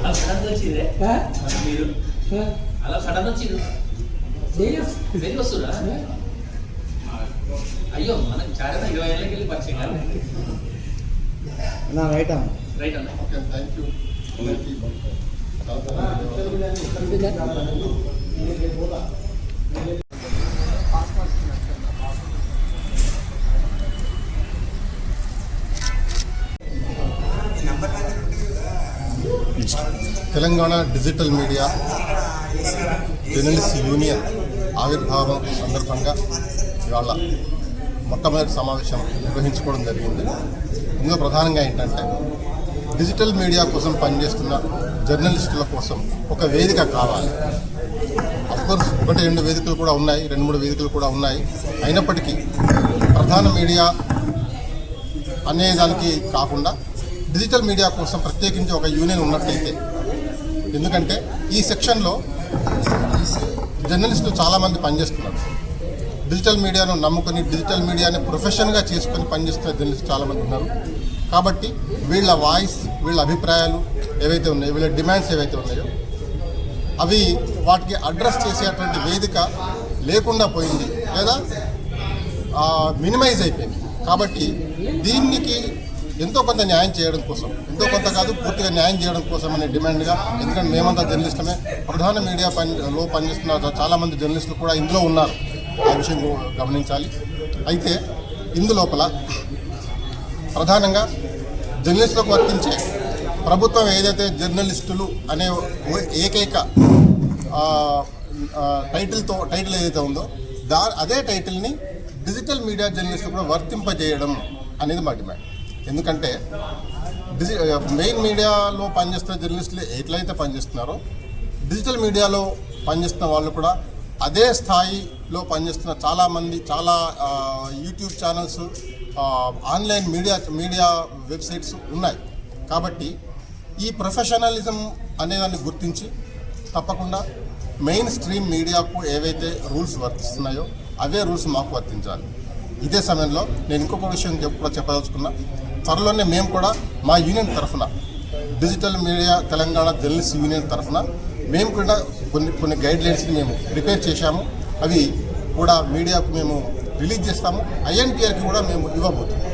అలా సడన్ వచ్చి వస్తురా అయ్యో మనకి చాలా 20 ఏళ్ళకి వెళ్ళి పరిచయం కాదు రైట్ అన్న రైట్ అన్న okay thank you Telangana digital media journalist union ఆవిర్భావం సందర్భంగా ఇవాళ మొట్టమొదటి సమావేశం నిర్వహించుకోవడం జరిగింది. ఇందులో ప్రధానంగా ఏంటంటే డిజిటల్ మీడియా కోసం పనిచేస్తున్న జర్నలిస్టుల కోసం ఒక వేదిక కావాలి. అఫ్కోర్స్ 1-2 వేదికలు కూడా ఉన్నాయి, 2-3 వేదికలు కూడా ఉన్నాయి. అయినప్పటికీ ప్రధాన మీడియా అనే దానికి కాకుండా డిజిటల్ మీడియా కోసం ప్రత్యేకించి ఒక యూనియన్ ఉన్నట్లయితే, ఎందుకంటే ఈ సెక్షన్లో జర్నలిస్టులు చాలామంది పనిచేస్తున్నారు. డిజిటల్ మీడియాను నమ్ముకొని డిజిటల్ మీడియాని ప్రొఫెషన్గా చేసుకొని పనిచేస్తున్న జర్నలిస్టులు చాలామంది ఉన్నారు. కాబట్టి వీళ్ళ వాయిస్, వీళ్ళ అభిప్రాయాలు ఏవైతే ఉన్నాయో, వీళ్ళ డిమాండ్స్ ఏవైతే ఉన్నాయో అవి వాటికి అడ్రస్ చేసేటువంటి వేదిక లేకుండా పోయింది లేదా మినిమైజ్ అయిపోయింది. కాబట్టి దీనికి ఎంతో కొంత న్యాయం చేయడం కోసం, ఎంతో కొంత కాదు పూర్తిగా న్యాయం చేయడం కోసం అనే డిమాండ్గా, ఎందుకంటే మేమంతా జర్నలిస్టులమే, ప్రధాన మీడియా లో పనిచేస్తున్న చాలామంది జర్నలిస్టులు కూడా ఇందులో ఉన్నారు. ఆ విషయం గమనించాలి. అయితే ఇందులోపల ప్రధానంగా జర్నలిస్టులకు వర్తించే ప్రభుత్వం ఏదైతే జర్నలిస్టులు అనే ఏకైక టైటిల్ ఏదైతే ఉందో అదే టైటిల్ని డిజిటల్ మీడియా జర్నలిస్టులు కూడా వర్తింపజేయడం అనేది మా డిమాండ్. ఎందుకంటే మెయిన్ మీడియాలో పనిచేస్తున్న జర్నలిస్టులు ఎట్లయితే పనిచేస్తున్నారో డిజిటల్ మీడియాలో పనిచేస్తున్న వాళ్ళు కూడా అదే స్థాయిలో పనిచేస్తున్న చాలామంది, చాలా YouTube channels, online media websites ఉన్నాయి. కాబట్టి ఈ ప్రొఫెషనలిజం అనేదాన్ని గుర్తించి తప్పకుండా మెయిన్ స్ట్రీమ్ మీడియాకు ఏవైతే రూల్స్ వర్తిస్తున్నాయో అవే రూల్స్ మాకు వర్తించాలి. ఇదే సమయంలో నేను ఇంకొక విషయం కూడా చెప్పదలుచుకున్నా. త్వరలోనే మేము కూడా మా యూనియన్ తరఫున, digital media Telangana journalist union తరఫున మేము కూడా కొన్ని గైడ్లైన్స్ని మేము ప్రిపేర్ చేశాము. అవి కూడా మీడియాకు మేము రిలీజ్ చేస్తాము. INTRకి కూడా మేము ఇవ్వబోతున్నాం.